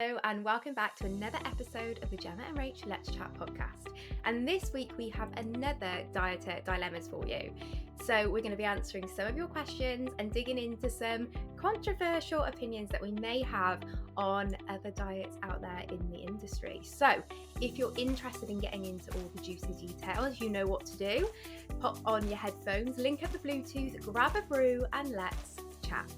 Hello and welcome back to another episode of the Gemma and Rachael Let's Chat podcast. And this week we have another dieter dilemmas for you. So we're going to be answering some of your questions and digging into some controversial opinions that we may have on other diets out there in the industry. So if you're interested in getting into all the juicy details, you know what to do. Pop on your headphones, link up the Bluetooth, grab a brew and let's chat.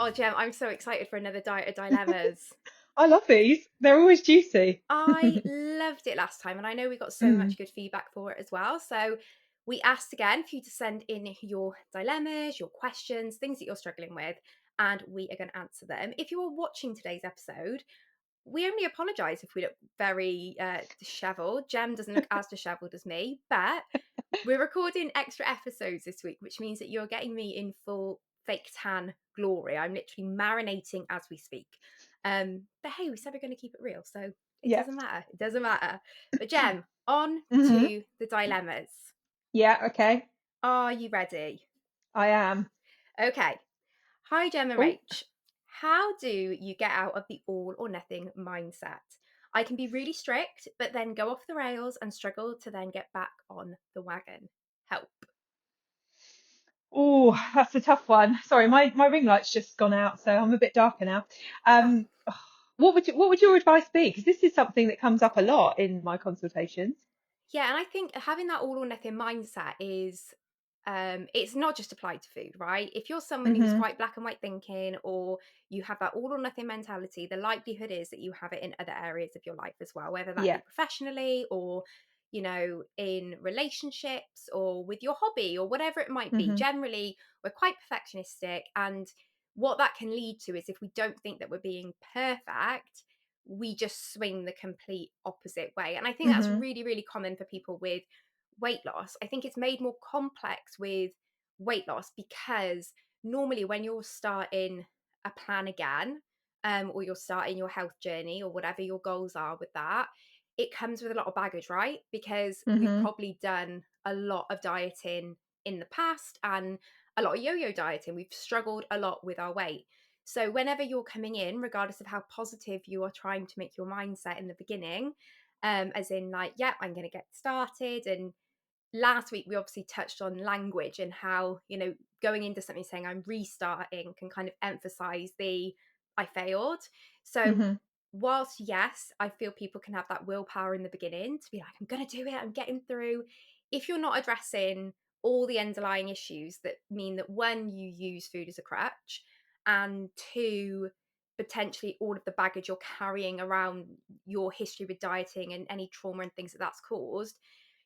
Oh, Gem, I'm so excited for another Diet Dilemmas. I love these. They're always juicy. I loved it last time, and I know we got so Mm. much good feedback for it as well. So we asked again for you to send in your dilemmas, your questions, things that you're struggling with, and we are going to answer them. If you are watching today's episode, we only apologise if we look very dishevelled. Gem doesn't look as dishevelled as me, but we're recording extra episodes this week, which means that you're getting me in full fake tan glory. I'm literally marinating as we speak. But hey, we said we're going to keep it real, so it Yep. doesn't matter. It doesn't matter. But Jem, on Hmm. to the dilemmas. Yeah, okay. Are you ready? I am. Okay. Hi, Jem and Oh, Rach. How do you get out of the all or nothing mindset? I can be really strict, but then go off the rails and struggle to then get back on the wagon. Help. oh, that's a tough one. Sorry, my ring light's just gone out, so I'm a bit darker now. Oh, Um, what would your advice be? Because this is something that comes up a lot in my consultations. yeah, and I think having that all or nothing mindset is it's not just applied to food, right? If you're someone who's Hmm. quite black and white thinking or you have that all or nothing mentality, the likelihood is that you have it in other areas of your life as well, whether that Yeah. be professionally or in relationships or with your hobby or whatever it might be. Hmm. Generally, we're quite perfectionistic, and what that can lead to is if we don't think that we're being perfect, we just swing the complete opposite way. And I think that's Hmm. really, really common for people with weight loss. I think it's made more complex with weight loss because normally when you're starting a plan again, or you're starting your health journey or whatever your goals are with that, it comes with a lot of baggage, right? Because we've Hmm. probably done a lot of dieting in the past and a lot of yo-yo dieting. We've struggled a lot with our weight. So whenever you're coming in, regardless of how positive you are trying to make your mindset in the beginning, as in like, yeah, I'm going to get started. And last week we obviously touched on language and how, going into something saying I'm restarting can kind of emphasize the I failed. So Hmm. whilst yes, I feel people can have that willpower in the beginning to be like, I'm going to do it, I'm getting through. If you're not addressing all the underlying issues that mean that one, you use food as a crutch, and two, potentially all of the baggage you're carrying around your history with dieting and any trauma and things that that's caused,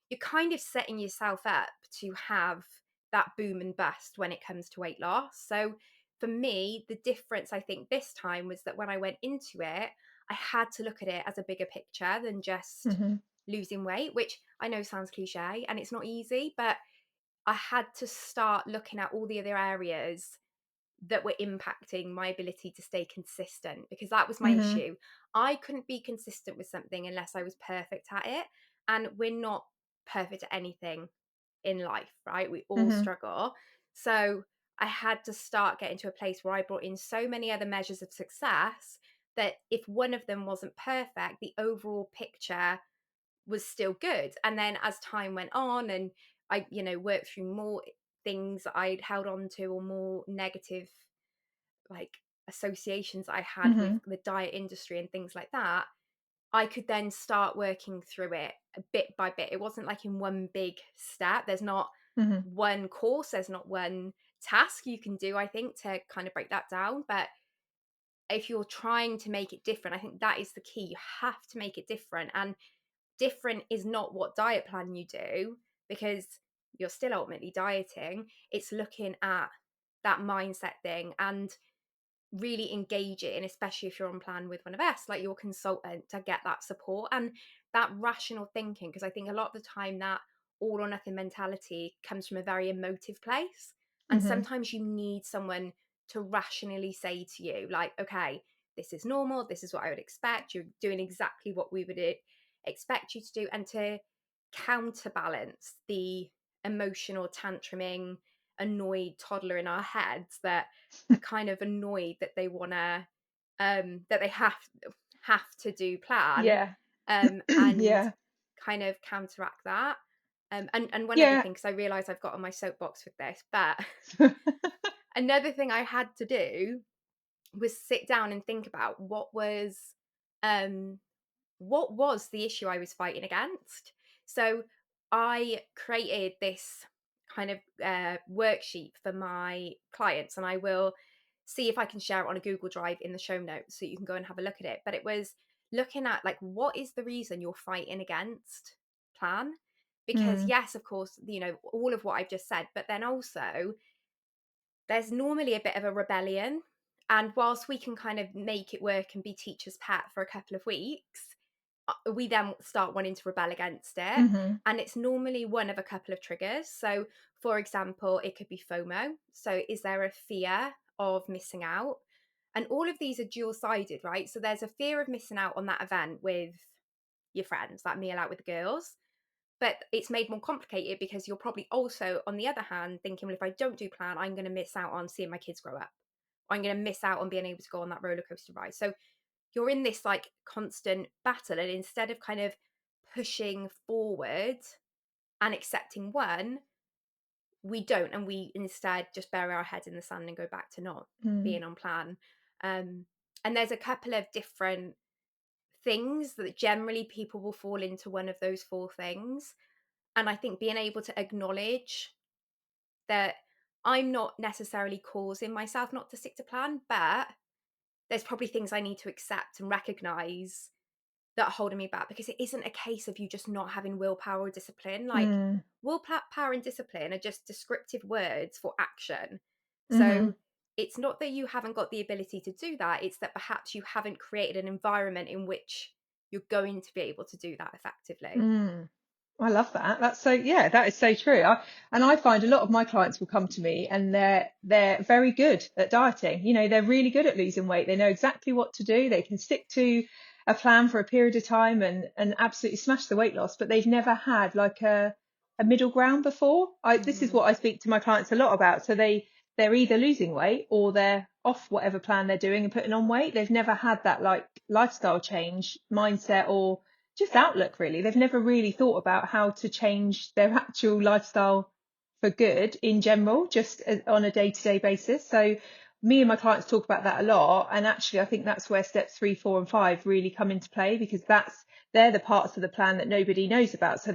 you're kind of setting yourself up to have that boom and bust when it comes to weight loss. So for me, the difference I think this time was that when I went into it, I had to look at it as a bigger picture than just Hmm. losing weight, which I know sounds cliche and it's not easy, but I had to start looking at all the other areas that were impacting my ability to stay consistent, because that was my Hmm. issue. I couldn't be consistent with something unless I was perfect at it. And we're not perfect at anything in life, right? We all Hmm. struggle. So I had to start getting to a place where I brought in so many other measures of success that if one of them wasn't perfect, the overall picture was still good. And then as time went on and I, worked through more things that I'd held on to or more negative like associations I had with Hmm. the diet industry and things like that, I could then start working through it bit by bit. It wasn't like in one big step. There's not Hmm. one course, there's not one task you can do, I think, to kind of break that down. But if you're trying to make it different, I think that is the key. You have to make it different. And different is not what diet plan you do, because you're still ultimately dieting. It's looking at that mindset thing and really engage it in, especially if you're on plan with one of us, like your consultant, to get that support and that rational thinking. Because I think a lot of the time that all or nothing mentality comes from a very emotive place. And Hmm. sometimes you need someone to rationally say to you, like, okay, this is normal. This is what I would expect. You're doing exactly what we would expect you to do. And to counterbalance the emotional tantruming annoyed toddler in our heads that are kind of annoyed that they want to that they have to do plan, Yeah. and Yeah. kind of counteract that. And one other Yeah. thing, because I realise I've got on my soapbox with this, but another thing I had to do was sit down and think about um what was the issue I was fighting against. So I created this kind of worksheet for my clients, and I will see if I can share it on a Google Drive in the show notes so you can go and have a look at it. But it was looking at, like, what is the reason you're fighting against plan? Because Mm, yes, of course, all of what I've just said, but then also there's normally a bit of a rebellion. And whilst we can kind of make it work and be teacher's pet for a couple of weeks, we then start wanting to rebel against it. mhm, And it's normally one of a couple of triggers. So, for example, it could be FOMO. So, is there a fear of missing out? And all of these are dual sided, right? So, there's a fear of missing out on that event with your friends, that meal out with the girls. But it's made more complicated because you're probably also, on the other hand, thinking, well, if I don't do plan, I'm going to miss out on seeing my kids grow up. I'm going to miss out on being able to go on that roller coaster ride. So you're in this like constant battle. And instead of kind of pushing forward and accepting one, we don't. And we instead just bury our head in the sand and go back to not mm, being on plan. Um, and there's a couple of different things that generally people will fall into one of those four things. And I think being able to acknowledge that I'm not necessarily causing myself not to stick to plan, but there's probably things I need to accept and recognize that are holding me back, because it isn't a case of you just not having willpower or discipline. Like, mm, willpower and discipline are just descriptive words for action. mhm, So it's not that you haven't got the ability to do that, it's that perhaps you haven't created an environment in which you're going to be able to do that effectively. mm. I love that. That's so, yeah, that is so true. And I find a lot of my clients will come to me and they're very good at dieting. They're really good at losing weight. They know exactly what to do. They can stick to a plan for a period of time and absolutely smash the weight loss, but they've never had like a middle ground before. This is Hmm. what I speak to my clients a lot about. So they're either losing weight or they're off whatever plan they're doing and putting on weight. They've never had that like lifestyle change mindset or just outlook really. They've never really thought about how to change their actual lifestyle for good in general, just on a day-to-day basis. So me and my clients talk about that a lot, and actually I think that's where steps 3, 4 and 5 really come into play, because they're the parts of the plan that nobody knows about. So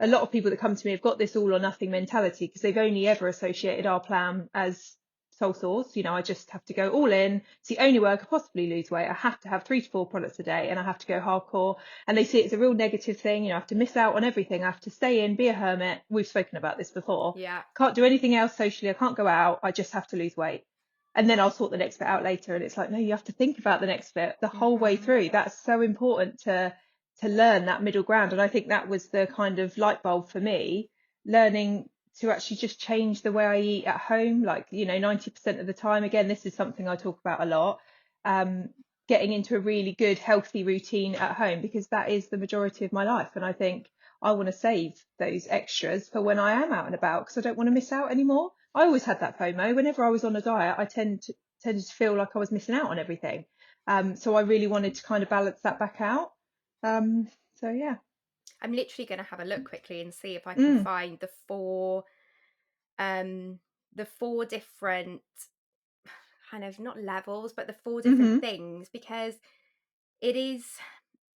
a lot of people that come to me have got this all or nothing mentality because they've only ever associated our plan as sole source. I just have to go all in. It's the only way I could possibly lose weight. I have to have 3 to 4 products a day and I have to go hardcore, and they see it as a real negative thing. I have to miss out on everything. I have to stay in, be a hermit. We've spoken about this before. Yeah. Can't do anything else socially. I can't go out. I just have to lose weight. And then I'll sort the next bit out later. And it's like, no, you have to think about the next bit the whole way Hmm. through. That's so important to learn that middle ground. And I think that was the kind of light bulb for me, learning to actually just change the way I eat at home. Like, 90% of the time, again, this is something I talk about a lot. Um, Getting into a really good, healthy routine at home, because that is the majority of my life. And I think I want to save those extras for when I am out and about, because I don't want to miss out anymore. I always had that FOMO. Whenever I was on a diet, I tended to feel like I was missing out on everything. So I really wanted to kind of balance that back out. So yeah. I'm literally going to have a look quickly and see if I can Mm, find um the four different kind of, not levels, but the four different mhm, things, because it is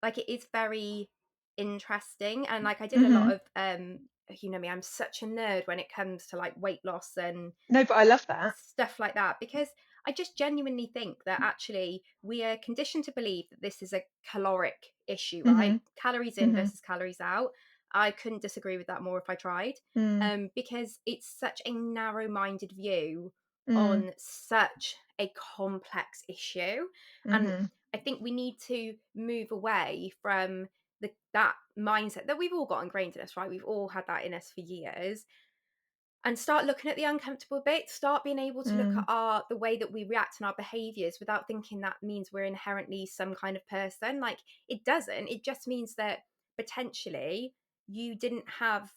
it is very interesting. And like, I did a lot mhm. of me, I'm such a nerd when it comes to like weight loss and No, but I love that. stuff like that, because I just genuinely think that actually we are conditioned to believe that this is a caloric issue, right? Mhm, Calories in mhm, versus calories out. I couldn't disagree with that more if I tried, mm, because it's such a narrow-minded view mm, on such a complex issue. And mhm, I think we need to move away from that mindset that we've all got ingrained in us, right? We've all had that in us for years, and start looking at the uncomfortable bits. Start being able to look at mm, the way that we react and our behaviors without thinking that means we're inherently some kind of person. Like, it doesn't. It just means that potentially you didn't have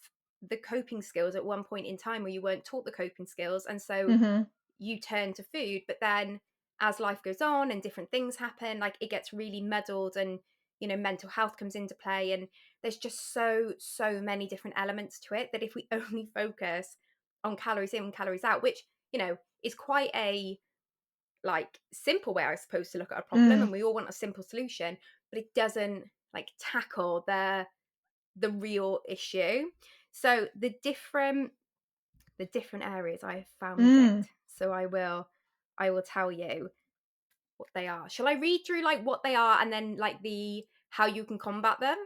the coping skills at one point in time, where you weren't taught the coping skills, and so mhm, you turn to food. But then as life goes on and different things happen, like it gets really muddled, and mental health comes into play, and there's just so many different elements to it, that if we only focus on calories in, calories out, which is quite a like simple way, I suppose, to look at a problem, Mm. and we all want a simple solution, but it doesn't like tackle the real issue. So the different areas I have found it. Mm. So I will tell you what they are. Shall I read through like what they are, and then like the how you can combat them?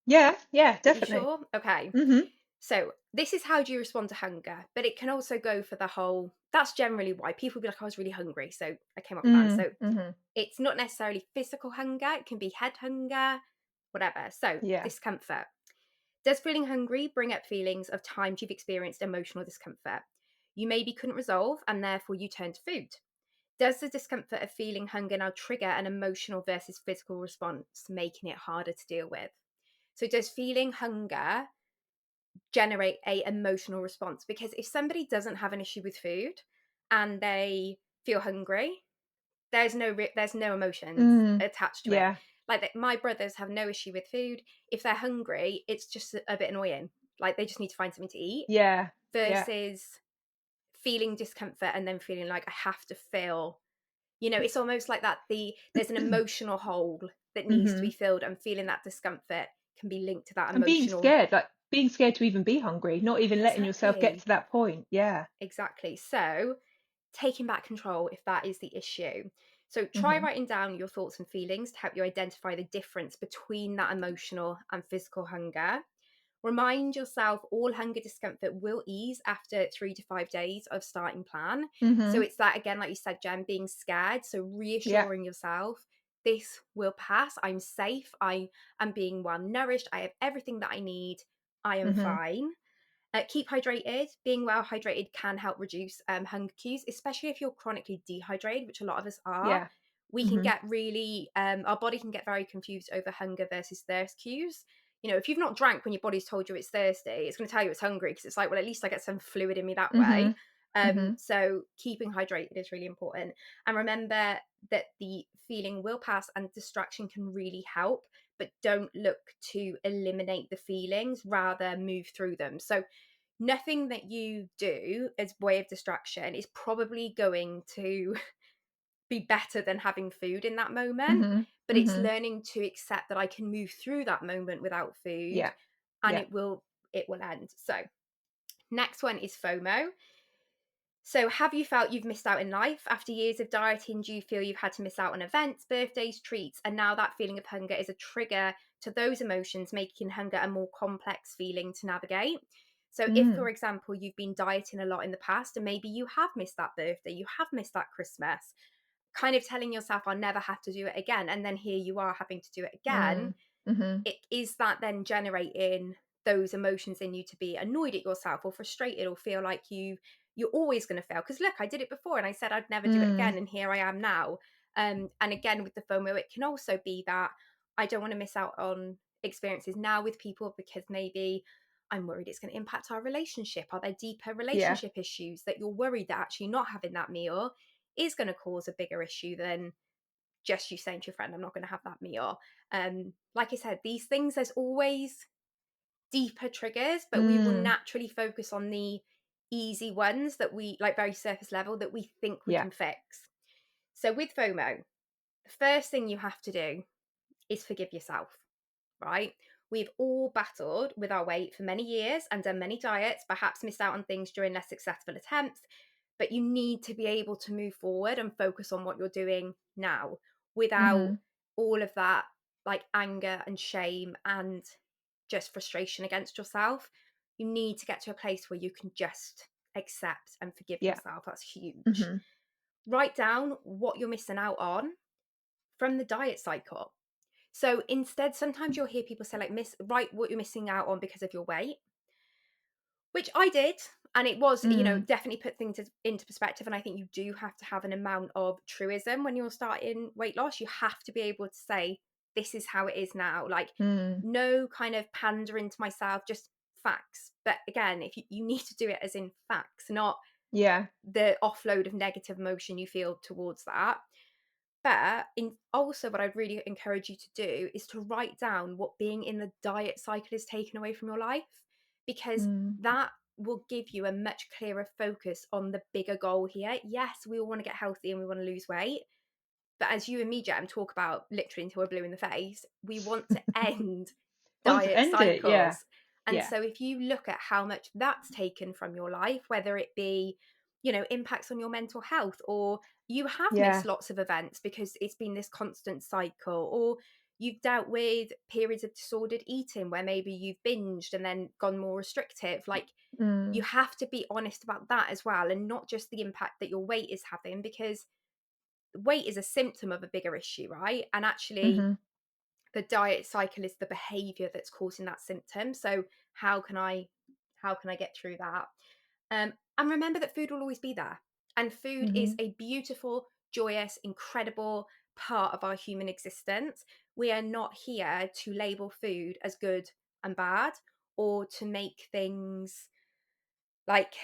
Yeah, yeah, Are you definitely. sure? Okay. Mhm. So this is how do you respond to hunger, but it can also go for the whole. That's generally why people be like, I was really hungry, so I came up with that. Mm. So Mhm. it's not necessarily physical hunger; it can be head hunger, whatever. So Yeah. discomfort. Does feeling hungry bring up feelings of times you've experienced emotional discomfort you maybe couldn't resolve, and therefore you turn to food? Does the discomfort of feeling hunger now trigger an emotional versus physical response, making it harder to deal with? So, does feeling hunger generate a emotional response? Because if somebody doesn't have an issue with food and they feel hungry, there's no emotions Mm. attached to it. Yeah. My brothers have no issue with food. If they're hungry, it's just a bit annoying. Like they just need to find something to eat. Yeah. Yeah. Versus feeling discomfort and then feeling like I have to feel. It's almost like that. There's an emotional hole that needs to be Mhm. filled, and feeling that discomfort can be linked to that And emotional. being scared to even be hungry, not even letting yourself get Exactly. to that point. Yeah. Exactly. So, taking back control if that is the issue. So, try Mhm. writing down your thoughts and feelings to help you identify the difference between that emotional and physical hunger. Remind yourself all hunger discomfort will ease after 3 to 5 days of starting plan. So, Mhm. it's that again, like you said, Jen, being scared. So, Yeah. reassuring yourself this will pass. I'm safe. I am being well nourished. I have everything that I need. I am Mhm. fine. Keep hydrated. Being well hydrated can help reduce hunger cues, especially if you're chronically dehydrated, which a lot of us are. Yeah. We can Mhm. get really, our body can get very confused over hunger versus thirst cues. If you've not drank when your body's told you it's thirsty, it's going to tell you it's hungry, because it's like, well, at least I get some fluid in me that way. Mhm. Mhm. So keeping hydrated is really important. And remember that the feeling will pass, and distraction can really help, but don't look to eliminate the feelings, rather move through them. So nothing that you do as way of distraction is probably going to be better than having food in that moment, Mhm. but it's Mhm. learning to accept that I can move through that moment without food, Yeah. and Yeah. it will end. So next one is FOMO. So, have you felt you've missed out in life? After years of dieting, do you feel you've had to miss out on events, birthdays, treats, and now that feeling of hunger is a trigger to those emotions, making hunger a more complex feeling to navigate? So, if, for Mm. example, you've been dieting a lot in the past and maybe you have missed that birthday, you have missed that Christmas, kind of telling yourself, I'll never have to do it again. And then here you are having to do it again. Mm. Mhm. It is that then generating those emotions in you to be annoyed at yourself or frustrated or feel like you're always going to fail, because look, I did it before and I said I'd never do it Mm. again, and here I am now. And again, with the FOMO, it can also be that I don't want to miss out on experiences now with people, because maybe I'm worried it's going to impact our relationship. Are there deeper Yeah. relationship issues that you're worried that actually not having that meal is going to cause a bigger issue than just you saying to your friend, I'm not going to have that meal? Like I said, these things, there's always deeper triggers, but we will Mm. naturally focus on the easy ones that we like, very surface level, that we think we Yeah. can fix. So with FOMO, the first thing you have to do is forgive yourself, right? We've all battled with our weight for many years and done many diets, perhaps missed out on things during less successful attempts, but you need to be able to move forward and focus on what you're doing now without Mhm. all of that like anger and shame and just frustration against yourself. You need to get to a place where you can just accept and forgive Yeah. yourself. That's huge. Mhm. Write down what you're missing out on from the diet cycle. So instead, sometimes you'll hear people say, like, write what you're missing out on because of your weight, which I did. And it was, Mm. definitely put things into perspective. And I think you do have to have an amount of truism when you're starting weight loss. You have to be able to say, this is how it is now. Like, Mm. no kind of pandering to myself, just facts. But again, if you need to do it as in facts, not Yeah. the offload of negative emotion you feel towards that. But in also what I'd really encourage you to do is to write down what being in the diet cycle is taken away from your life, because Mm. that will give you a much clearer focus on the bigger goal here. Yes, we all want to get healthy and we want to lose weight, but as you and me, Jem, talk about literally until we're blue in the face, we want to end Want to diet end it? Yeah. cycles. And Yeah. so if you look at how much that's taken from your life, whether it be, impacts on your mental health, or you have missed Yeah. lots of events because it's been this constant cycle, or you've dealt with periods of disordered eating where maybe you've binged and then gone more restrictive, like you Mm. have to be honest about that as well, and not just the impact that your weight is having, because weight is a symptom of a bigger issue, right? And actually, Mhm. the diet cycle is the behavior that's causing that symptom. So how can I get through that? And remember that food will always be there, and food is Mhm. a beautiful, joyous, incredible part of our human existence. We are not here to label food as good and bad, or to make things like,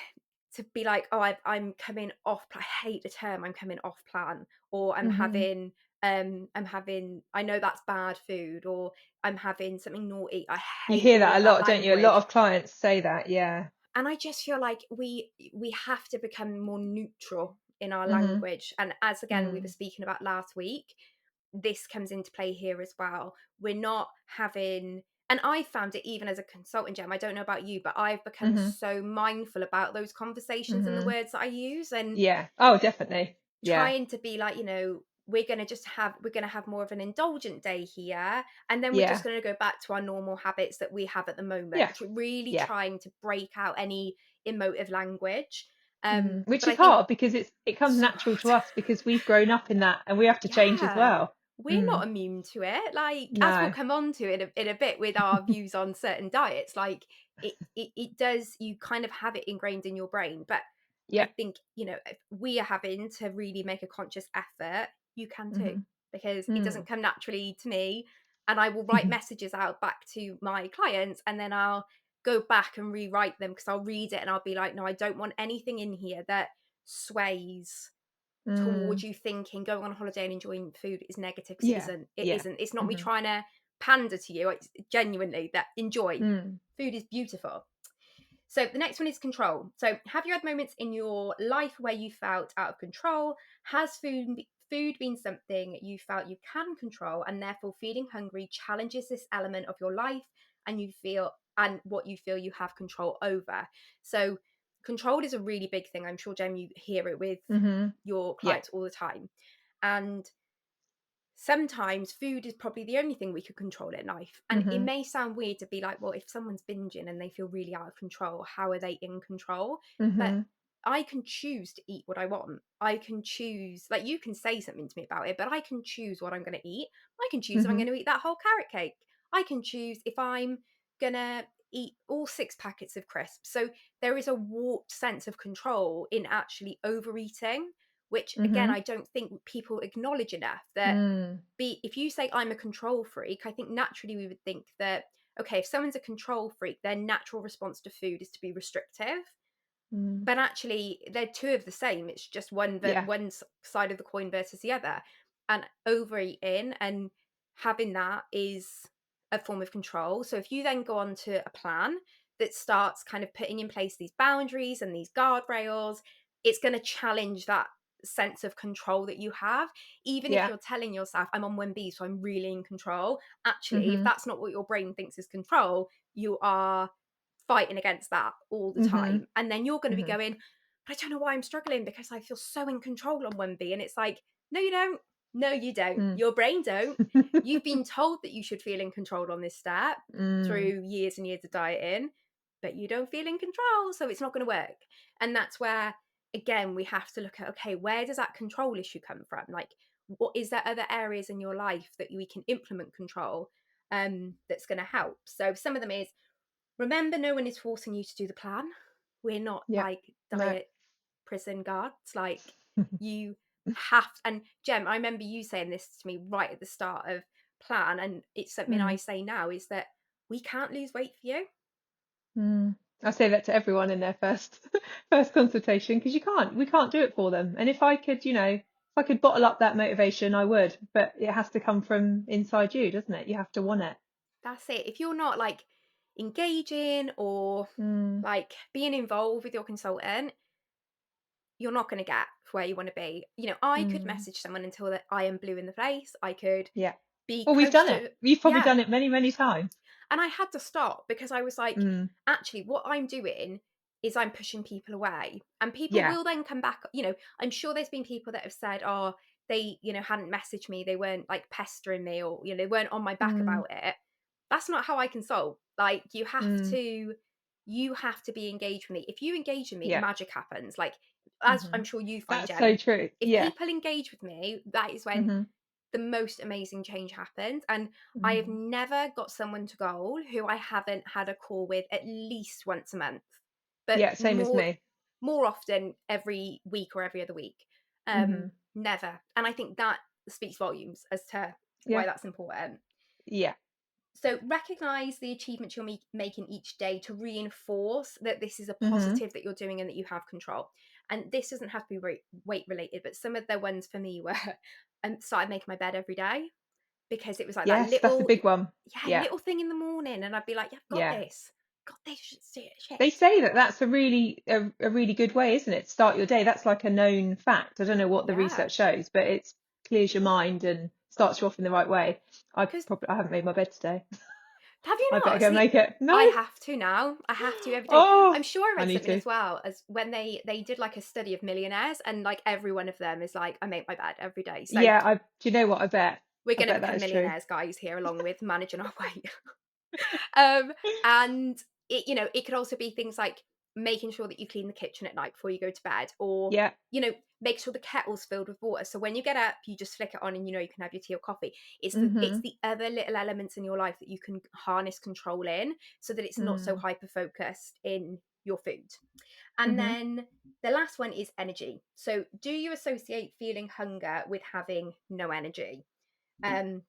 to be like, oh, I'm coming off. I hate the term. I'm coming off plan, or Mhm. I'm having. I know that's bad food, or I'm having something naughty. I You hate hear all that of a that lot, don't you? A lot language, of clients say that. Yeah. and I just feel like we have to become more neutral in our Mhm. language. And as again we were Mm. speaking about last week, this comes into play here as well. We're not having, and I found it even as a consultant, Gem, I don't know about you, but I've become Mhm. so mindful about those conversations and the Mhm. words that I use, and Yeah. Oh, definitely. Yeah. trying to be like, we're going to have more of an indulgent day here, and then we're just Yeah. going to go back to our normal habits that we have at the moment. Yeah. Really Yeah. trying to break out any emotive language. Which But I is think hard because it comes so natural to us because we've grown up in that and we have to change as yeah, well. we're not Mm. immune to it. Like, as we'll No. come on to in a bit with our views on certain diets, like it does, you kind of have it ingrained in your brain. But I Yeah. think, if we are having to really make a conscious effort, you can too, Mhm. because it Mm. doesn't come naturally to me. And I will write messages out back to my clients, and then I'll go back and rewrite them, because I'll read it and I'll be like, no, I don't want anything in here that sways Mm. towards you thinking going on holiday and enjoying food is negative, because it Yeah. isn't. It Yeah. isn't. It's not me Mhm. trying to pander to you. It's genuinely that enjoy. Mm. Food is beautiful. So the next one is control. So have you had moments in your life where you felt out of control? Has food been something you felt you can control, and therefore feeling hungry challenges this element of your life, and what you feel you have control over? So control is a really big thing. I'm sure, Jem, you hear it with Mhm. your Yeah. clients all the time. And sometimes food is probably the only thing we could control in life. And it Mhm. may sound weird to be like, well, if someone's binging and they feel really out of control, how are they in control? But Mhm. I can choose to eat what I want. I can choose, like, you can say something to me about it, but I can choose what I'm going to eat. I can choose if I'm going Mhm. to eat that whole carrot cake. I can choose if I'm going to eat all 6 packets of crisps. So there is a warped sense of control in actually overeating, which again, Mhm. I don't think people acknowledge enough. That Mm. be if you say I'm a control freak, I think naturally we would think that, okay, if someone's a control freak, their natural response to food is to be restrictive. Mm. But actually, they're two of the same. It's just Yeah. one side of the coin versus the other. And overeating and having that is a form of control. So if you then go on to a plan that starts kind of putting in place these boundaries and these guardrails, it's going to challenge that sense of control that you have. Even if Yeah. you're telling yourself, I'm on 1B, so I'm really in control. Actually, if Mhm. that's not what your brain thinks is control, you are fighting against that all the Mhm. time. And then you're going to be Mhm. going, but I don't know why I'm struggling, because I feel so in control on 1B. And it's like, no, you don't. No, you don't. Mm. Your brain don't. You've been told that you should feel in control on this step Mm. through years and years of dieting, but you don't feel in control. So it's not going to work. And that's where, again, we have to look at, okay, where does that control issue come from? Like, what is there other areas in your life that we can implement control, that's going to help? So some of them is, remember, no one is forcing you to do the plan. We're not Yeah. like No. diet prison guards. Like, you have, and Jem, I remember you saying this to me right at the start of plan, and it's something I Mm. say now, is that we can't lose weight for you. Mm. I say that to everyone in their first first consultation, because we can't do it for them. And if I could, if I could bottle up that motivation, I would. But it has to come from inside you, doesn't it? You have to want it. That's it. If you're not like engaging or Mm, like being involved with your consultant, you're not going to get where you want to be. I could mm, message someone until that I am blue in the face. I could yeah. be Well, we've close done it. to, You've probably yeah. done it many, many times. And I had to stop because I was like, Mm, actually, what I'm doing is I'm pushing people away. And people yeah. will then come back. I'm sure there's been people that have said, oh, they, hadn't messaged me. They weren't like pestering me or, they weren't on my back Mm, about it. That's not how I consult. Like mm, you have to be engaged with me. If you engage with me, yeah. magic happens. Like, as Hmm. I'm sure you find, That's so Jem, true. if Yeah. people engage with me, that is when Hmm. the most amazing change happens. And I have Hmm. never got someone to goal who I haven't had a call with at least once a month, but Yeah. Same as me. more often every week or every other week. Hmm. Never. And I think that speaks volumes as to why Yeah. that's important. Yeah. So recognize the achievements you're making each day to reinforce that this is a Hmm. positive that you're doing and that you have control. And this doesn't have to be weight related, but some of the ones for me were I started making my bed every day because it was like that Yes, that's a little, big one. yeah, Yeah. little thing in the morning, and I'd be like, yeah, I've got Yeah. this, got this shit. They say that that's a really good way, isn't it? To start your day. That's like a known fact. I don't know what the Yeah, research shows, but it clears your mind and starts you off in the right way. because I haven't made my bed today. have you I better not? go See, make it. I No. have to now. I have to every day. Oh, I'm sure I I read need something to. as well as when they did like a study of millionaires, and like every one of them is like, I make my bed every day. So Yeah, do you know what? we're I going to bet that become is true. millionaires, guys, here, along with managing our weight. um, and it could also be things like making sure that you clean the kitchen at night before you go to bed, or Yeah. make sure the kettle's filled with water. So when you get up, you just flick it on, and you can have your tea or coffee. It's Mhm. the other little elements in your life that you can harness control in, so that it's not so Mm. hyper focused in your food. And Mhm. then the last one is energy. So do you associate feeling hunger with having no energy? Um,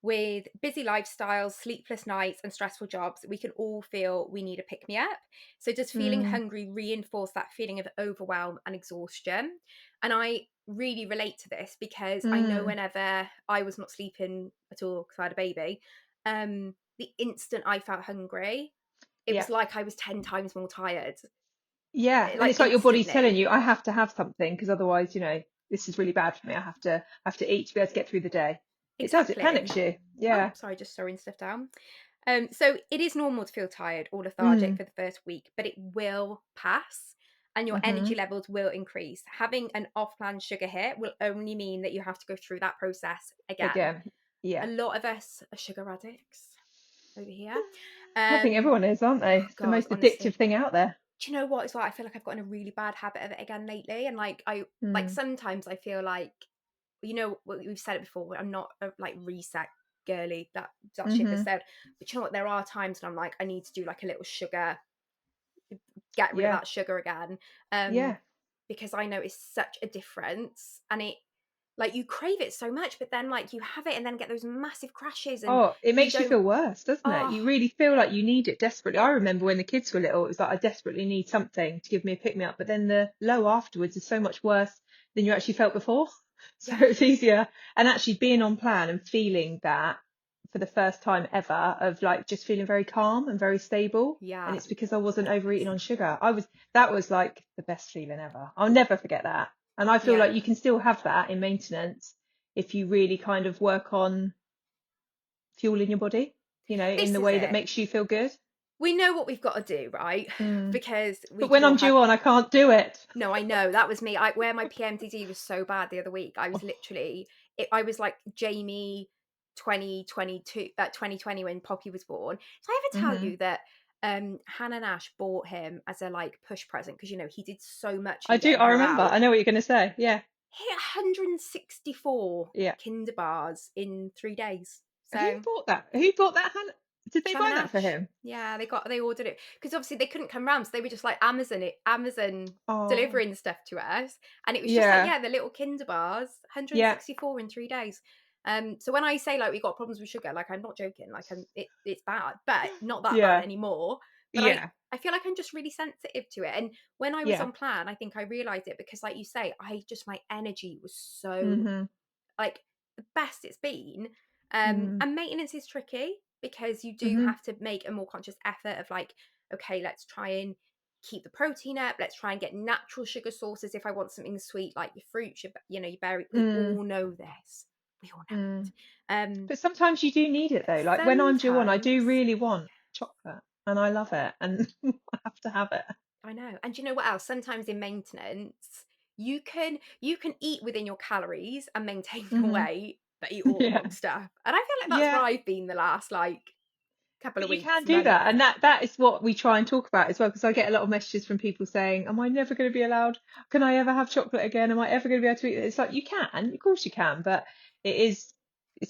with busy lifestyles, sleepless nights, and stressful jobs, we can all feel we need a pick me up. So, does feeling Mm. hungry reinforce that feeling of overwhelm and exhaustion? And I really relate to this because I know Mm. whenever I was not sleeping at all because I had a baby, the instant I felt hungry, it Yeah. was like I was 10 times more tired, Yeah, and like it's like your body's telling instantly. you, I have to have something because otherwise, this is really bad for me. I have to eat to be able to get through the day. It does. It Exactly. panics you. Oh, Yeah. sorry, just throwing stuff down. So it is normal to feel tired or lethargic Mm. for the first week, but it will pass and your energy Mhm. levels will increase. Having an off plan sugar hit will only mean that you have to go through that process again. Again. A Yeah. lot of us are sugar addicts over here. I think Um, everyone is, aren't they? oh It's the God, most addictive honestly. thing out there. Do you know what? It's like I feel like I've gotten a really bad habit of it again lately. And like Mm. sometimes I feel like, we've said it before, I'm not a like reset girly, that ship has Mhm. said. But you know what? There are times when I'm like, I need to do like a little sugar, get rid of Yeah. that sugar again. Um, Yeah. because I know it's such a difference, and it like you crave it so much, but then like you have it and then get those massive crashes and Oh, it you makes you don't feel worse, doesn't it? oh You really feel like you need it desperately. I remember when the kids were little, it was like I desperately need something to give me a pick me up. But then the low afterwards is so much worse than you actually felt before. So yeah, it's easier. And actually being on plan and feeling that for the first time ever of like just feeling very calm and very stable. And yeah, it's because I wasn't overeating that's on sugar. That was like the best feeling ever. I'll never forget that. And I feel like yeah. you can still have that in maintenance if you really kind of work on fuel in your body, in This the is way that it. makes you feel good. We know what we've got to do, right? Mm. Because we But could when all I'm have. due on, I can't do it. No, I know that was me. Where my PMDD was so bad the other week. I was Oh, literally, I was like Jamie 2022, 2020 when Poppy was born. Did I ever tell hmm. you that Hannah Nash bought him as a like push present because he did so much I in do. getting I her remember. out. I know what you're going to say. Yeah. He hit 164 Yeah. Kinder bars in 3 days. Who So bought that? Who bought that? Did they Shannon buy that for Ash. him? Yeah, they ordered it because obviously they couldn't come round, so they were just like Amazon Oh, delivering stuff to us, and it was just like yeah. yeah, the little Kinder bars, Yeah. 164 in 3 days. So when I say like we got problems with sugar, like I'm not joking, like it's bad, but not that bad Yeah. anymore. But Yeah. I feel like I'm just really sensitive to it. And when I was Yeah. on plan, I think I realized it because, like you say, my energy was so, Mhm. like, the best it's been. Mm. And maintenance is tricky because you do Mhm. have to make a more conscious effort of, like, okay, let's try and keep the protein up. Let's try and get natural sugar sources if I want something sweet, like your fruits, your berry. We Mm. all know this. We all know Mm. it. But sometimes you do need it But though. Like when I'm due on, I sometimes do really want chocolate and I love it and I have to have it. I know. And do you know what else? Sometimes in maintenance, you can eat within your calories and maintain your Mhm. weight, but eat all the Yeah. wrong stuff. And I feel like that's where Yeah. I've been the last, like, couple But of you weeks, can do months. that. And that is what we try and talk about as well, because I get a lot of messages from people saying, am I never going to be allowed? Can I ever have chocolate again? Am I ever going to be able to eat it? It's like, you can, of course you can, but it's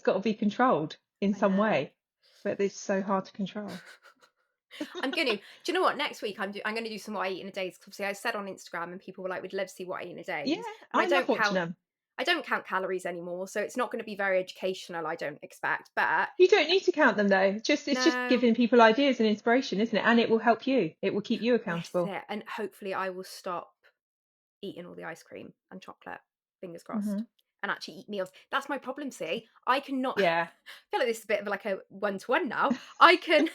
got to be controlled in I some know. way. But it's so hard to control. I'm gonna. Do you know what? Next week I'm gonna do some what I eat in a day. Because obviously I said on Instagram, and people were like, "We'd love to see what I eat in a Yeah, day." And I love watching them. I don't count calories anymore, so it's not going to be very educational. I don't expect, but You don't need to count them though. It's just no, giving people ideas and inspiration, isn't it? And it will help you. It will keep you this is accountable. it. And hopefully, I will stop eating all the ice cream and chocolate. Fingers crossed. Hmm. And actually eat meals. That's my problem. See, I cannot. Yeah, I feel like this is a bit of like a one-to-one now. I can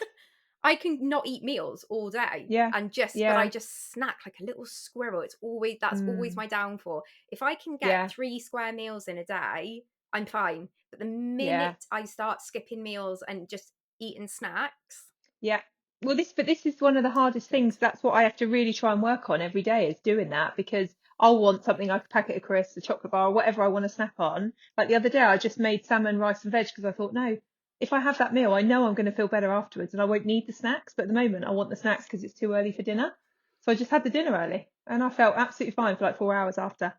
not eat meals all day yeah, and but I yeah, just snack like a little squirrel. That's always mm, my downfall. If I can get yeah, 3 square meals in a day, I'm fine. But the yeah. minute I start skipping meals and just eating snacks, Yeah. Well, this is one of the hardest don't. things. That's what I have to really try and work on every day is doing that because I'll want something like a packet of crisps, a chocolate bar, or whatever I want to snack on. Like the other day, I just made salmon, rice, and veg because I thought, no, if I have that meal, I know I'm going to feel better afterwards and I won't need the snacks. But at the moment, I want the snacks because it's too early for dinner. So I just had the dinner early and I felt absolutely fine for like 4 hours after.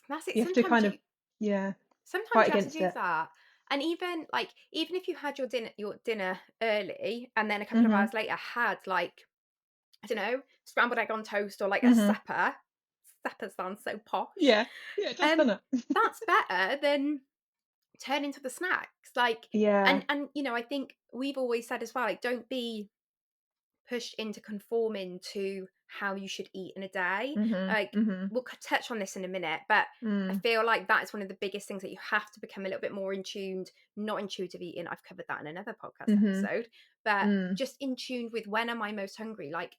That's it. You have to kind of, yeah, Sometimes fight you have to against do it. that. And even if you had your dinner early and then a couple of Mhm. hours later had, like, I don't know, scrambled egg on toast or like a Mhm. supper. Supper sounds so posh. Yeah. Yeah, it does, Um, doesn't it? that's better than turning to the snacks. Like, Yeah. and I think we've always said as well, like, don't be pushed into conforming to how you should eat in a day. Mhm. Like, Mhm. we'll touch on this in a minute, but I Mm. feel like that is one of the biggest things that you have to become a little bit more in tuned, not intuitive eating. I've covered that in another podcast Mhm. episode, but Mm. just in tune with when am I most hungry? Like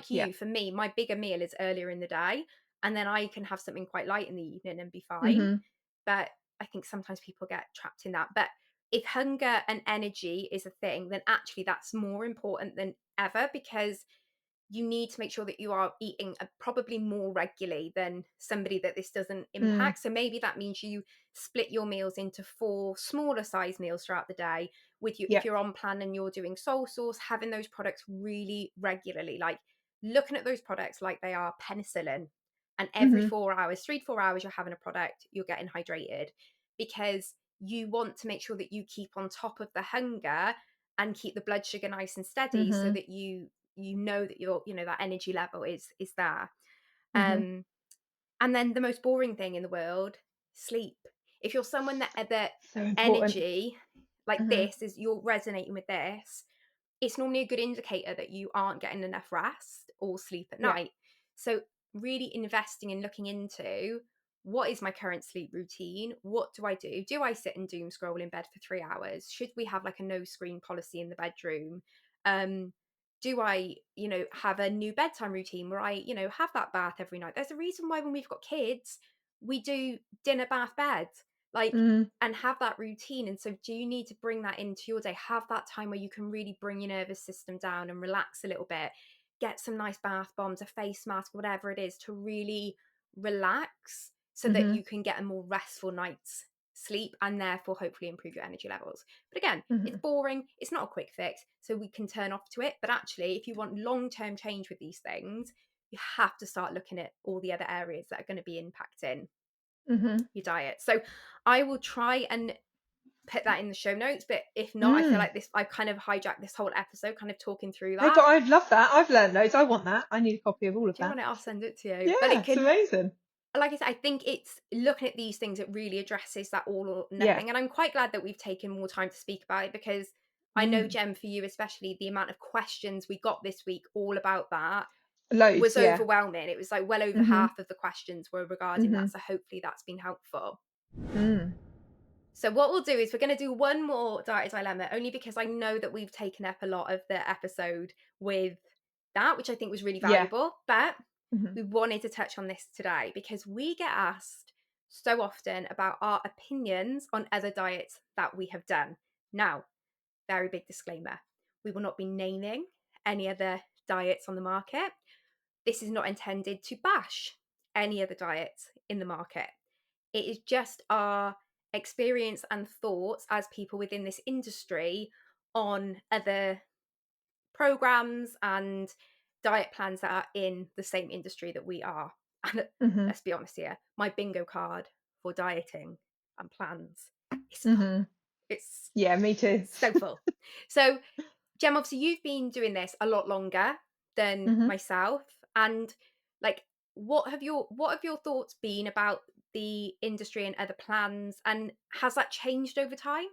Yeah. you, for me, my bigger meal is earlier in the day, and then I can have something quite light in the evening and be fine. Mhm. But I think sometimes people get trapped in that. But if hunger and energy is a thing, then actually that's more important than ever because you need to make sure that you are eating probably more regularly than somebody that this doesn't Mm. impact. So maybe that means you split your meals into 4 smaller size meals throughout the day. With you, if Yeah. you're on plan and you're doing soul source, having those products really regularly, like looking at those products like they are penicillin. And every Mhm. 4 hours, 3 to 4 hours, you're having a product, you're getting hydrated because you want to make sure that you keep on top of the hunger and keep the blood sugar nice and steady so Mhm. that you know that that energy level is there. Mhm. um and then the most boring thing in the world, sleep. If you're someone that So important. energy, like, Mhm. this is, you're resonating with this, it's normally a good indicator that you aren't getting enough rest or sleep at Yeah. night. So, really investing in looking into what is my current sleep routine? What do I do? Do I sit and doom scroll in bed for 3 hours? Should we have like a no screen policy in the bedroom? Um, do I, have a new bedtime routine where I, have that bath every night? There's a reason why when we've got kids, we do dinner, bath, bed. Like, Mm. and have that routine. And so, do you need to bring that into your day? Have that time where you can really bring your nervous system down and relax a little bit. Get some nice bath bombs, a face mask, whatever it is, to really relax so that Mhm. you can get a more restful night's sleep and therefore hopefully improve your energy levels. But again, it's Mhm. boring, it's not a quick fix, so we can turn off to it. But actually, if you want long term change with these things, you have to start looking at all the other areas that are going to be impacting Mhm. your diet. So I will try and put that in the show notes, but if not, I feel Mm. like this, I've kind of hijacked this whole episode kind of talking through No, that. but I'd love that. I've learned loads. I want that. I need a copy of all of Do you that. want it? I'll send it to you. But Yeah, it it's can, amazing. like I said, I think it's looking at these things, it really addresses that all or Yeah. nothing. And I'm quite glad that we've taken more time to speak about it because I know, Mm. Jem, for you especially, the amount of questions we got this week all about that was Loads, yeah. overwhelming. It was like well over Mhm. half of the questions were regarding that. Mhm. So hopefully that's been helpful. Mm. So what we'll do is we're going to do one more diet dilemma, only because I know that we've taken up a lot of the episode with that, which I think was really Yeah. valuable. But Mhm. we wanted to touch on this today because we get asked so often about our opinions on other diets that we have done. Now, very big disclaimer, we will not be naming any other diets on the market. This is not intended to bash any other diets in the market. It is just our experience and thoughts as people within this industry on other programs and diet plans that are in the same industry that we are. And Mhm. let's be honest here, my bingo card for dieting and plans is full. Mhm. It's Yeah, me too. so full. So, Jem, obviously you've been doing this a lot longer than Mhm. myself. And like what have your thoughts been about the industry and other plans, and has that changed over time?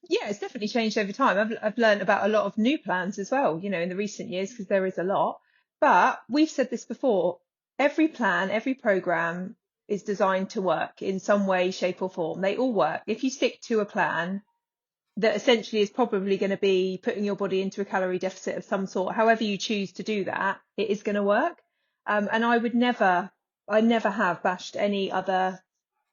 Yeah, it's definitely changed over time. I've learned about a lot of new plans as well, in the recent years, because there is a lot. But we've said this before, every plan, every program is designed to work in some way, shape, or form. They all work. If you stick to a plan that essentially is probably going to be putting your body into a calorie deficit of some sort, however you choose to do that, it is going to work. And I never have bashed any other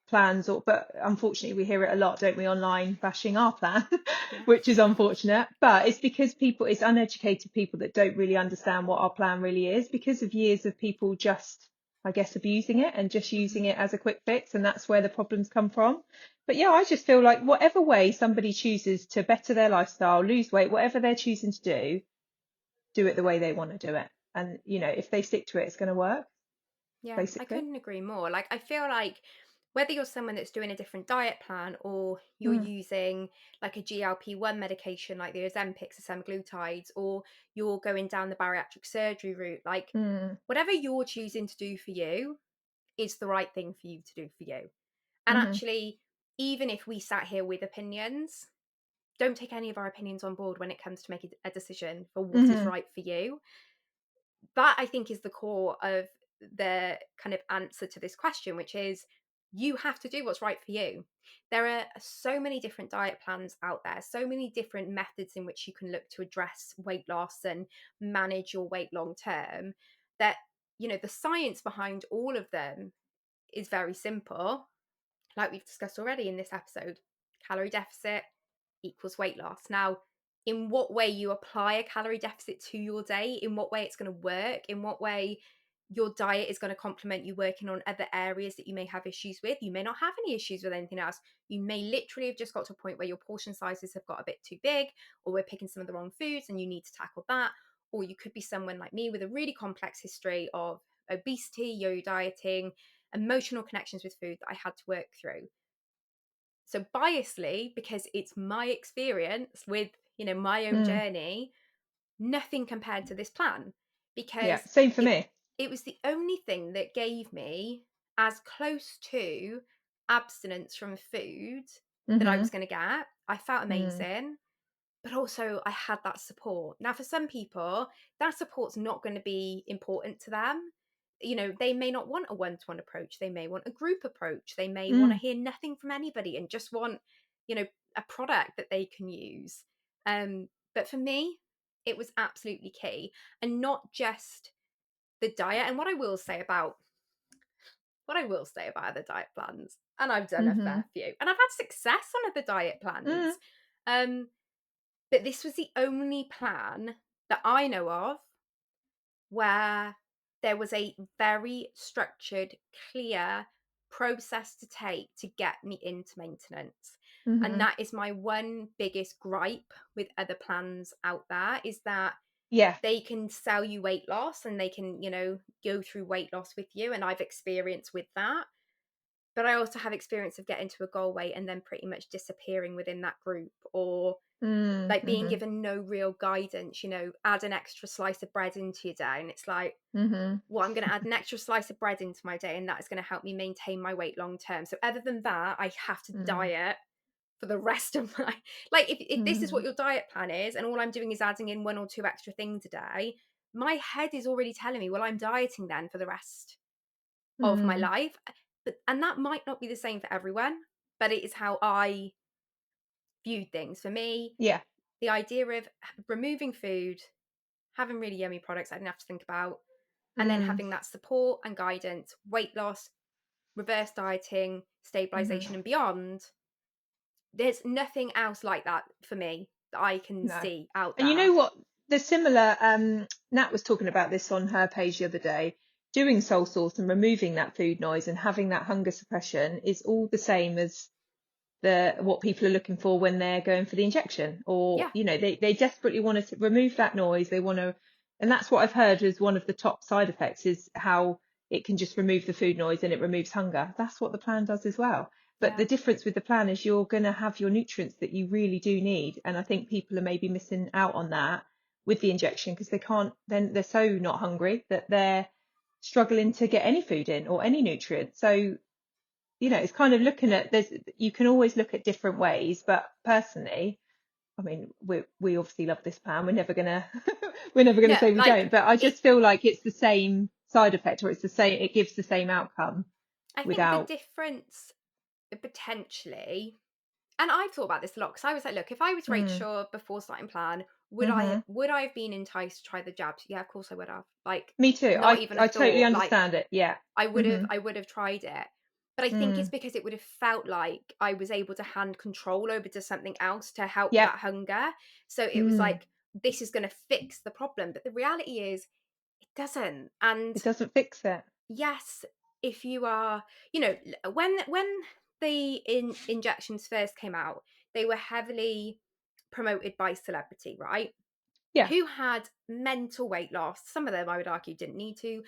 plans, but unfortunately we hear it a lot, don't we, online bashing our plan, Yeah. which is unfortunate. But it's because it's uneducated people that don't really understand what our plan really is, because of years of people just, I guess, abusing it and just using Hmm. it as a quick fix, and that's where the problems come from. But yeah, I just feel like whatever way somebody chooses to better their lifestyle, lose weight, whatever they're choosing to do it the way they want to do it. And if they stick to it, it's going to work, Yeah, I basically. couldn't agree more. Like, I feel like whether you're someone that's doing a different diet plan or you're Mm, using like a GLP-1 medication like the Ozempics or semaglutides, or you're going down the bariatric surgery route, like mm, whatever you're choosing to do for you is the right thing for you to do for you. And mm-hmm, actually, even if we sat here with opinions, don't take any of our opinions on board when it comes to making a decision for what is mm-hmm, right for you. That, I think, is the core of the kind of answer to this question, which is you have to do what's right for you. There are so many different diet plans out there, so many different methods in which you can look to address weight loss and manage your weight long term, that, the science behind all of them is very simple, like we've discussed already in this episode. Calorie deficit equals weight loss. Now, in what way you apply a calorie deficit to your day, in what way it's going to work, in what way your diet is going to complement you working on other areas that you may have issues with. You may not have any issues with anything else. You may literally have just got to a point where your portion sizes have got a bit too big, or we're picking some of the wrong foods and you need to tackle that. Or you could be someone like me with a really complex history of obesity, yo dieting, emotional connections with food that I had to work through. So biasly, because it's my experience with, my own mm. journey, nothing compared to this plan, Yeah, because same for it me. it was the only thing that gave me as close to abstinence from food that I Mhm. was going to get. I felt Mm. amazing, but also I had that support. Now, for some people, that support's not going to be important to them. They may not want a one-to-one approach. They may want a group approach. They may want to Mm. hear nothing from anybody and just want, a product that they can use. But for me, it was absolutely key. And not just the diet. And what I will say about other diet plans, and I've done a Mhm. fair few, and I've had success on other diet Mm. plans. Um, but this was the only plan that I know of where there was a very structured, clear process to take to get me into maintenance. And Mhm. that is my one biggest gripe with other plans out there, is that Yeah. they can sell you weight loss and they can, go through weight loss with you. And I've experienced with that. But I also have experience of getting to a goal weight and then pretty much disappearing within that group, or Mm. like being Mhm. given no real guidance, add an extra slice of bread into your day. And it's like, Mhm. well, I'm going to add an extra slice of bread into my day and that is going to help me maintain my weight long term. So other than that, I have to Mm. diet for the rest of my like, if this is what Mm. your diet plan is and all I'm doing is adding in 1 or 2 extra things a day, my head is already telling me, "Well, I'm dieting then for the rest of my Mm. life." But and that might not be the same for everyone, but it is how I viewed things. For me, Yeah. the idea of removing food, having really yummy products I didn't have to think about, and then Mm. having that support and guidance, weight loss, reverse dieting, Mhm. stabilization, and beyond, there's nothing else like that for me that I can No. see out And you there. know what? The similar, Nat was talking about this on her page the other day. Doing soul source and removing that food noise and having that hunger suppression is all the same as the what people are looking for when they're going for the injection, or Yeah, they desperately want to remove that noise. They want to, and that's what I've heard is one of the top side effects is how it can just remove the food noise and it removes hunger. That's what the plan does as well. But yeah, the difference with the plan is you're going to have your nutrients that you really do need, and I think people are maybe missing out on that with the injection because they can't, then they're so not hungry that they're struggling to get any food in or any nutrients. So it's kind of looking at, there's, you can always look at different ways, but personally, I mean, we obviously love this plan. We're never gonna we're never gonna no, say we like don't, but I it. just feel like it's the same side effect, or it's the same, it gives the same outcome I think the without. difference potentially, and I've thought about this a lot because I was like, look, if I was Mm. Rachel before starting plan, Hmm. would I have been enticed to try the jabs? Yeah, of course I would have. Like, Me too. not I even a I totally thought. Like, understand it. Yeah. Hmm. I would have tried it. But I think it's Mm. because it would have felt like I was able to hand control over to something else to help Yep. that hunger. So it was Mm. like, this is going to fix the problem. But the reality is, it doesn't. And It doesn't fix it. yes, if you are, when the injections first came out, they were heavily promoted by celebrity, right? Yeah. Who had mental weight loss. Some of them, I would argue, didn't need to.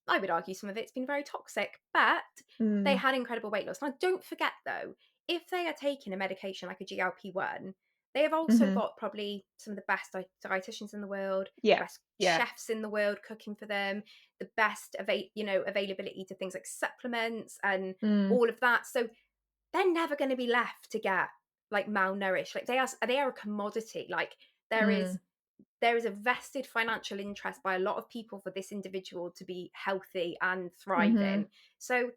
I would argue some of it's been very toxic, but they Mm. had incredible weight loss. Now, don't forget though, if they are taking a medication like a GLP-1, they have also Hmm. got probably some of the best dietitians in the world, the Yeah. best Yeah. chefs in the world cooking for them, the best availability to things like supplements and Mm. all of that. So they're never going to be left to get like malnourished. Like they are a commodity. Like there is Mm. there is a vested financial interest by a lot of people for this individual to be healthy and Hmm. thriving. So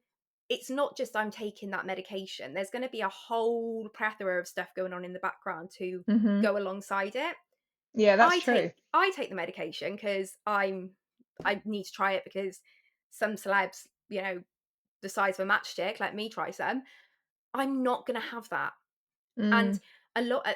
it's not just I'm taking that medication. There's going to be a whole plethora of stuff going on in the background to Hmm. go alongside it. Yeah, that's true. I take the medication because I need to try it because some celebs, the size of a matchstick, let me try some. I'm not going to have that. And Mm.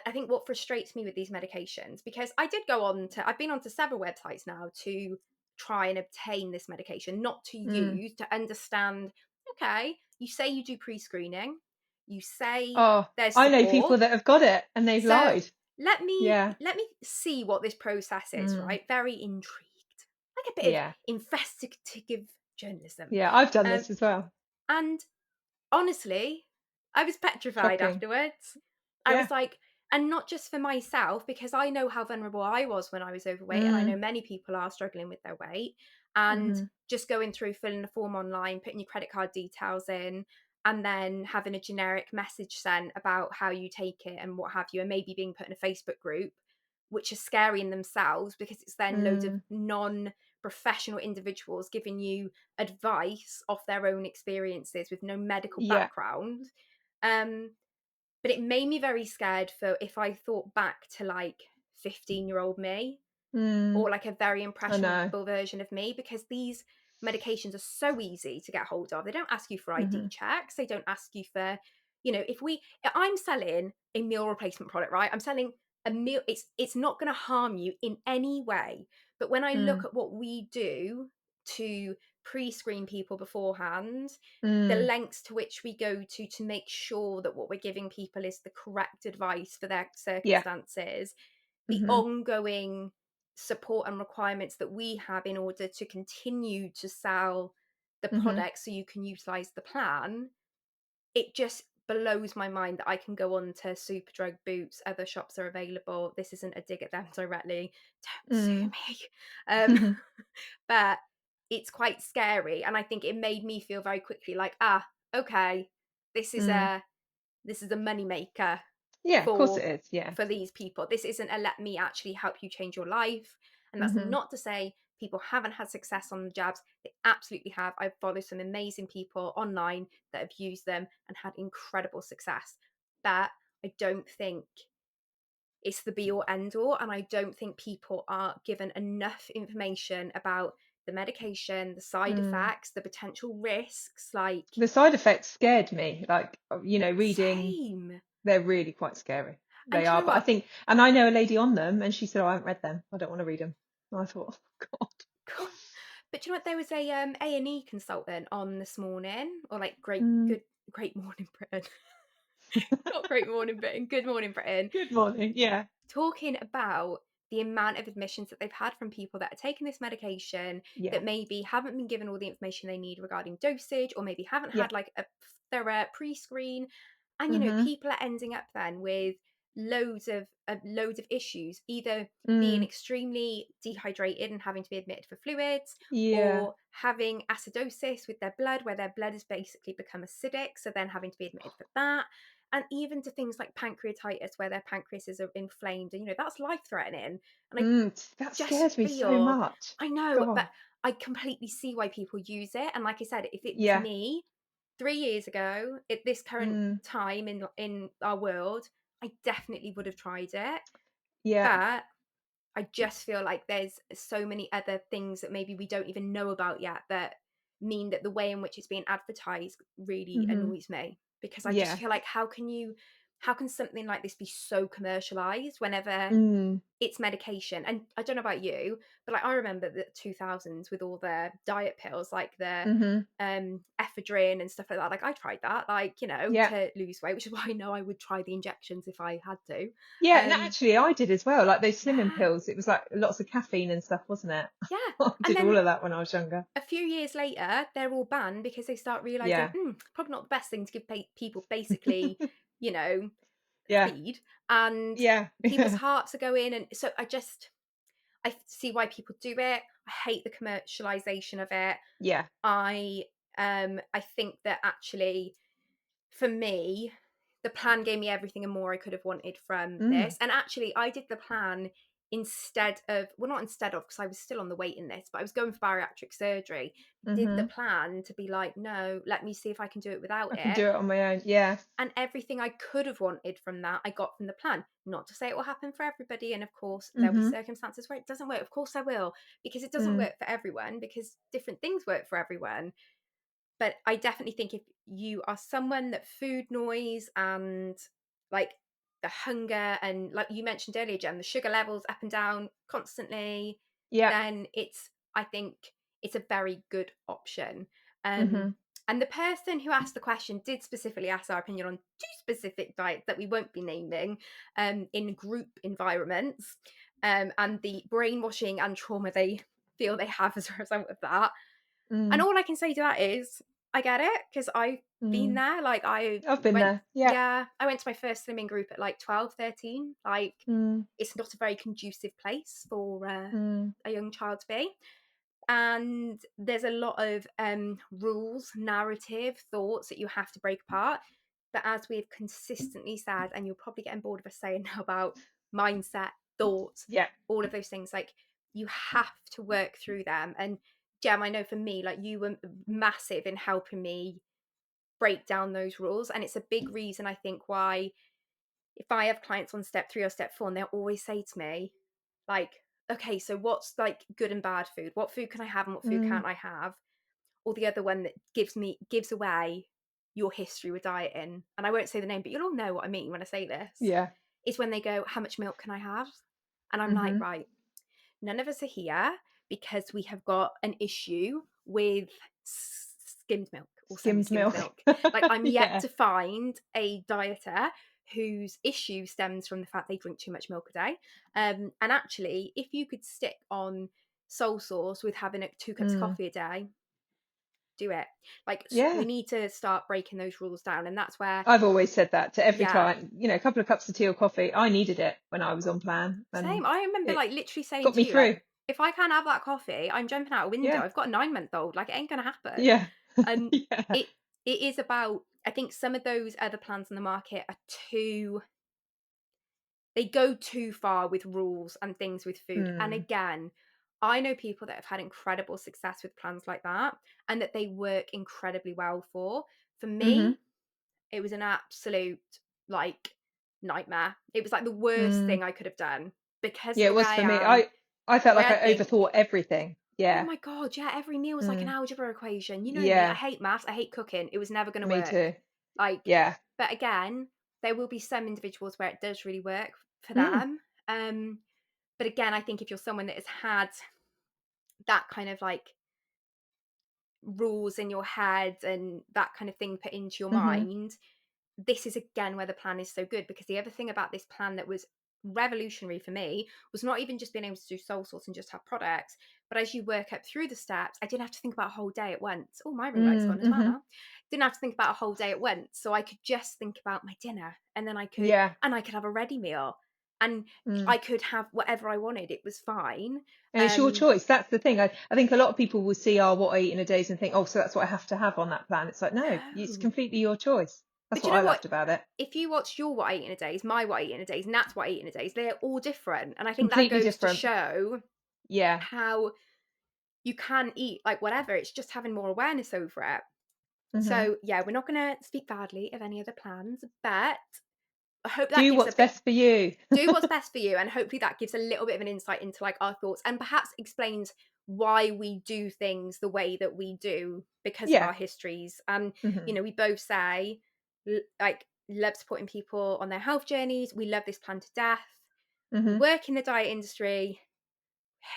I think what frustrates me with these medications, because I've been onto several websites now to try and obtain this medication, not to Mm. use, to understand, okay, you say you do pre-screening, you say Oh, there's I know people support. that have got it and they've So lied. let Yeah. me see what this process is, Mm. right? Very intrigued. Like a bit of Yeah. investigative journalism. Yeah, I've done Um, this as well. and honestly, I was petrified Shocking. afterwards. I Yeah. was like, and not just for myself, because I know how vulnerable I was when I was overweight, and I Mm. know many people are struggling with their weight. And Mhm. just going through filling a form online, putting your credit card details in, and then having a generic message sent about how you take it and what have you, and maybe being put in a Facebook group, which is scary in themselves because it's then loads of Mm. non-professional individuals giving you advice off their own experiences with no medical Yeah. background. Um, but it made me very scared for if I thought back to like 15-year-old me, Mm. or like a very I know. impressionable version of me, because these medications are so easy to get hold of. They don't ask you for ID Mhm. checks. They don't ask you for, if I'm selling a meal replacement product, right? I'm selling a meal. It's not going to harm you in any way. But when I look Mm. at what we do to pre-screen people beforehand, the Mm. lengths to which we go to make sure that what we're giving people is the correct advice for their Yeah. circumstances, the Mhm. ongoing support and requirements that we have in order to continue to sell the Mhm. product so you can utilize the plan, it just blows my mind that I can go on to Superdrug, Boots, other shops are available. This isn't a dig at them directly. Don't sue Mm. me. Um, but it's quite scary. And I think it made me feel very quickly like, okay, this is Mm. a this is a money maker. Yeah, of course for it is. Yeah. these people. This isn't a let me actually help you change your life. And that's Mhm. not to say people haven't had success on the jabs. They absolutely have. I follow some amazing people online that have used them and had incredible success. But I don't think it's the be all end all. And I don't think people are given enough information about the medication, the side Mm. effects, the potential risks. Like, The side effects scared me. Like, reading, same. they're really quite scary. And They do you are. know But I what? think, and I know a lady on them, and she said, "Oh, I haven't read them. I don't want to read them." And I thought, oh, God. But do you know what? There was a A&E consultant on this morning, or like Mm. Great Morning Britain, not Great Morning Britain, Good Morning Britain, Good morning. Yeah. talking about the amount of admissions that they've had from people that are taking this medication Yeah. that maybe haven't been given all the information they need regarding dosage, or maybe haven't Yeah. had like a thorough pre-screen. And Mhm. people are ending up then with loads of issues, either being Mm. extremely dehydrated and having to be admitted for fluids, Yeah. or having acidosis with their blood, where their blood has basically become acidic, so then having to be admitted for that. And even to things like pancreatitis, where their pancreases are inflamed, and that's life threatening. And I That just scares me so feel, much. I know, but God. I completely see why people use it. And like I said, if it was Yeah. me 3 years ago at this current Mm. time in our world, I definitely would have tried it. Yeah. But I just feel like there's so many other things that maybe we don't even know about yet that mean that the way in which it's being advertised really Mhm. annoys me, because I just Yeah. feel like how can something like this be so commercialized whenever Mm. it's medication? And I don't know about you, but like I remember the 2000s with all the diet pills, like the Mhm. ephedrine and stuff like that. Like I tried that, like, Yeah. to lose weight, which is why I know I would try the injections if I had to. Yeah, no, um actually, I did as well. Like those slimming yeah, pills, it was like lots of caffeine and stuff, wasn't it? yeah. I And did all then of that when I was younger. a few years later, they're all banned because they start realizing, Yeah. probably not the best thing to give people basically, you know, Yeah. feed, and Yeah. people's hearts are going. And so I see why people do it. I hate the commercialization of it. Yeah. I I think that actually, for me, the plan gave me everything and more I could have wanted from Mm. this. And actually, I did the plan instead of, well, not instead of, because I was still on the waiting list, but I was going for bariatric surgery. Did the Mhm. plan to be like, no, let me see if I can do it without I can it. do it on my own. Yeah. And everything I could have wanted from that, I got from the plan. Not to say it will happen for everybody. And of course, there'll be Mhm. circumstances where it doesn't work. Of course, there will, because it doesn't Mm. work for everyone, because different things work for everyone. But I definitely think if you are someone that food noise and like the hunger, and like you mentioned earlier, Jen, the sugar levels up and down constantly, Yeah. then I think it's a very good option. Um, Mhm. and the person who asked the question did specifically ask our opinion on two specific diets that we won't be naming, in group environments, and the brainwashing and trauma they feel they have as a result of that. And Mm. all I can say to that is, I get it, because I've been Mm. there. Like I've been there. Yeah. I went to my first swimming group at like 12, 13. Like, Mm. it's not a very conducive place for Mm. a young child to be. And there's a lot of rules, narrative, thoughts that you have to break apart. But as we've consistently said, and you're probably getting bored of us saying now about mindset, thoughts, Yeah. all of those things, like you have to work through them. And Jem, I know for me, like you were massive in helping me break down those rules. And it's a big reason I think why, if I have clients on step 3 or step 4, and they'll always say to me, like, okay, so what's like good and bad food? What food can I have and what food Mm. can't I have? Or the other one that gives away your history with dieting, and I won't say the name, but you'll all know what I mean when I say this, Yeah. is when they go, how much milk can I have? And I'm like, Mhm. right, none of us are here because we have got an issue with skimmed milk or Skimmed semi-skimmed milk. milk. Like, I'm yet Yeah. to find a dieter whose issue stems from the fact they drink too much milk a day. And actually, if you could stick on soul source with having 2 cups of Mm. coffee a day, do it. Like, we Yeah. need to start breaking those rules down. And that's where, I've always said that to every yeah, client. A couple of cups of tea or coffee. I needed it when I was on plan, and same. I remember it like literally saying got to me you, like, through. if I can't have that coffee, I'm jumping out a window. Yeah. I've got a 9-month old. Like, it ain't gonna happen. Yeah. And Yeah. it it is about, I think some of those other plans on the market are too they go too far with rules and things with food. And Mm. again, I know people that have had incredible success with plans like that and that they work incredibly well for. For Mhm. me, it was an absolute, like, nightmare. It was, like, the worst Mm. thing I could have done because of Yeah, the it way was I for me. am, I the felt way like I I think. overthought everything. Oh Yeah. my god, yeah, every meal was like an Mm. algebra equation. You know me, I Yeah. hate maths, I hate cooking. It was never gonna Me work. too. Like, Yeah. but again, there will be some individuals where it does really work for Mm. them. But again, I think if you're someone that has had that kind of like rules in your head and that kind of thing put into your Mhm. mind, this is again where the plan is so good, because the other thing about this plan that was revolutionary for me was not even just being able to do soul sorts and just have products, but as you work up through the steps, I didn't have to think about a whole day at once. Oh, my ring light's Mm. gone as well Mhm. now. Didn't have to think about a whole day at once, so I could just think about my dinner, and then Yeah. I could have a ready meal, and Mm. I could have whatever I wanted. It was fine. And it's your um choice. That's the thing. I think a lot of people will see, oh, what I eat in a day and think, oh, so that's what I have to have on that plan. It's like, no, it's no, completely your choice. That's but what you I know what, loved about it. if you watch your What I Eat in a Days, my What I Eat in a Days, Nat's What I Eat in a Days, they're all different. And I think that Completely goes to different. show Yeah. how you can eat like whatever. It's just having more awareness over it. Mhm. So yeah, we're not going to speak badly of any other plans, but I hope that Do gives a what's bit, best for you. do what's best for you, and hopefully that gives a little bit of an insight into like our thoughts, and perhaps explains why we do things the way that we do because of Yeah. our histories. And Mhm. we both say, like, love supporting people on their health journeys. We love this plan to death. We Mhm. work in the diet industry,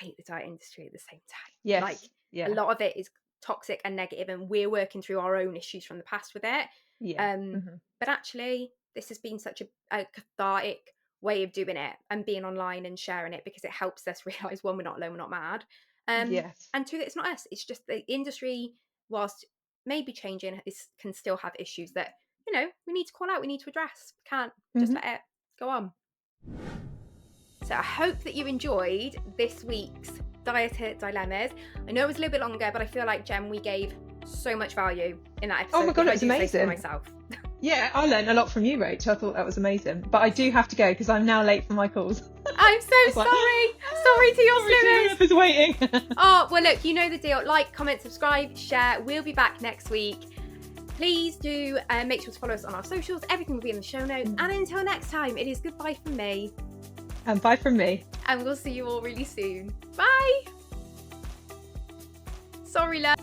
hate the diet industry at the same time. Like, Yes. a Yeah. lot of it is toxic and negative, and we're working through our own issues from the past with it. Yeah. Um, Mhm. but actually, this has been such a cathartic way of doing it and being online and sharing it, because it helps us realize, one, we're not alone, we're not mad, Yes. and two, that it's not us. It's just the industry, whilst maybe changing, is can still have issues that we need to call out, we need to address. We can't just Mhm. let it go on. So I hope that you enjoyed this week's Dieter Dilemmas. I know it was a little bit longer, but I feel like, Jem, we gave so much value in that Oh my episode, God, if it I was do say so amazing. myself. Yeah, I learned a lot from you, Rach. I thought that was amazing. But I do have to go because I'm now late for my calls. I'm so I was like, sorry. Sorry to your sorry to slimmers. whoever's waiting. Oh, well, look, you know the deal. Like, comment, subscribe, share. We'll be back next week. Please do make sure to follow us on our socials. Everything will be in the show notes. And until next time, it is goodbye from me. And bye from me. And we'll see you all really soon. Bye. Sorry, love.